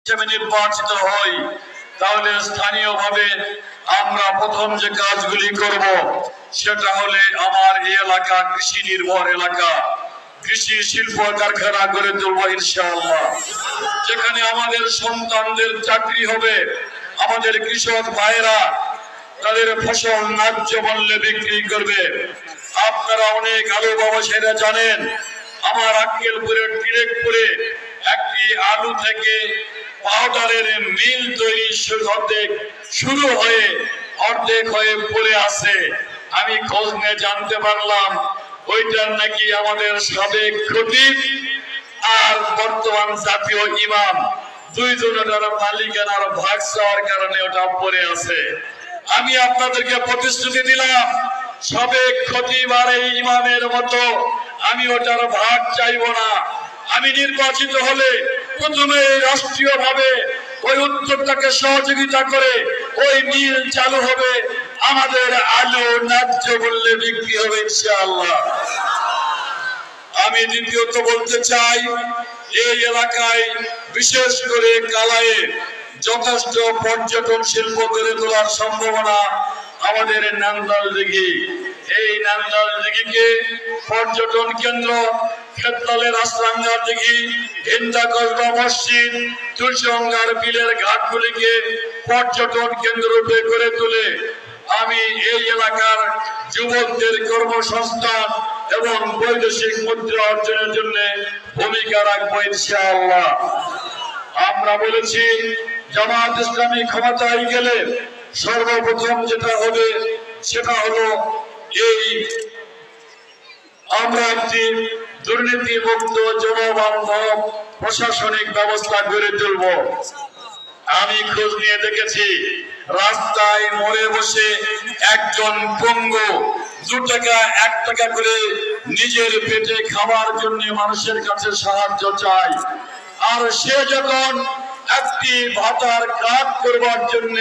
হিসেবে নির্বাচিত হই, তাহলে স্থানীয়ভাবে আমরা প্রথম যে কাজগুলি করব সেটা হলে আমার এই এলাকা কৃষি নির্ভর এলাকা, কৃষি শিল্প কারখানা গড়ে তুলবো ইনশাআল্লাহ। যেখানে আমাদের সন্তানদের চাকরি হবে, আমাদের কৃষক ভাইরা তাদের ফসল ন্যায্য মূল্যে বিক্রি করবে। আপনারা অনেক আলু ব্যবসায়ীরা জানেন, আমার আক্কেলপুরের তিলেকপুরে একটি আলু থেকে পাউডারের মিল তৈরি শুরু হয়ে অর্ধেক হয়ে পড়ে আছে। আমি খোঁজ নিয়ে জানতে পারলাম ওইটার নাকি আমাদের সাবেক খতিব আর বর্তমান জাতীয় ইমাম দুইজনের মালিকানার ভাগ চাওয়ার কারণে ওটা পড়ে আছে। আমি আপনাদেরকে প্রতিশ্রুতি দিলাম, সাবেক খতিব আর এই ইমামের মতো আমি ওটার ভাগ চাইব না। আমি নির্বাচিত হলে প্রথমে রাষ্ট্রীয় ভাবে ওই উদ্যোগটাকে সহযোগিতা করে ওই মিল চালু হবে, আমাদের আলু ন্যায্য মূল্যে বিক্রি হবে ইনশাআল্লাহ। আমি দ্বিতীয়ত বলতে চাই, এই এলাকায় বিশেষ করে কালায়ে যথেষ্ট পর্যটন শিল্প গড়ে তোলার সম্ভাবনা আমাদের নান্দাল দিঘি। এই নান্দাল দিঘিকে পর্যটন কেন্দ্র, খেতলালের আসরাঙ্গা দিঘি, হিন্দা কসবা মসজিদ, তুলসীগঙ্গার বিলের ঘাটগুলিকে পর্যটন কেন্দ্র রূপে গড়ে তুলে আমি এই এলাকার যুবকদের কর্মসংস্থান এবং বৈদেশিক মুদ্রা অর্জনের জন্য ভূমিকা রাখবো ইনশাআল্লাহ। আমরা বলেছি জামাত ইসলামী ক্ষমতায় গেলে সর্বপ্রথম যেটা হবে সেটা হলো এই আমরা একটি দুর্নীতি মুক্ত জনবান্ধব প্রশাসনিক ব্যবস্থা গড়ে তুলব। আমি খোঁজ নিয়ে দেখেছি রাস্তায় মোড়ে বসে একজন পঙ্গু 2 টাকা 1 টাকা করে নিজের পেটে খাওয়ার জন্য মানুষের কাছে সাহায্য চায়, আর সে যখন একটি ভাতার কাজ করবার জন্য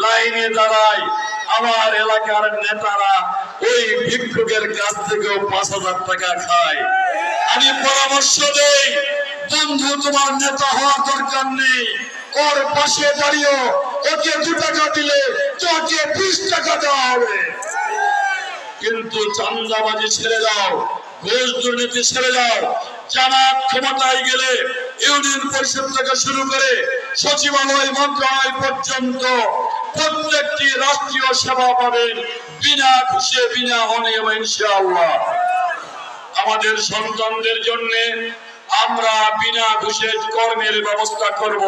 লাইনে দাঁড়ায়, আমার এলাকার নেতারা ওই ভিক্ষুকের কাছ থেকেও 5,000 টাকা খায়। আমি পরামর্শ দেই, বন্ধু তোমার নেতা হওয়ার দরকার নেই, ওর পাশে দাঁড়িয়ে ওকে 2 টাকা দিলে তোকে 20 টাকা দেওয়া হবে। কিন্তু চাঁদাবাজি ছেড়ে দাও, ঘুষ দুর্নীতি ছেড়ে দাও। জামাত ক্ষমতায় গেলে ইউনিয়ন পরিষদ থেকে শুরু করে সচিবালয় মন্ত্রণালয় পর্যন্ত প্রত্যেকটি রাষ্ট্রীয় সেবা পাবেন বিনা ঘুষে বিনা অনিয়মে ইনশাআল্লাহ। আমাদের সন্তানদের জন্য আমরা বিনা ঘুষে কর্মের ব্যবস্থা করব।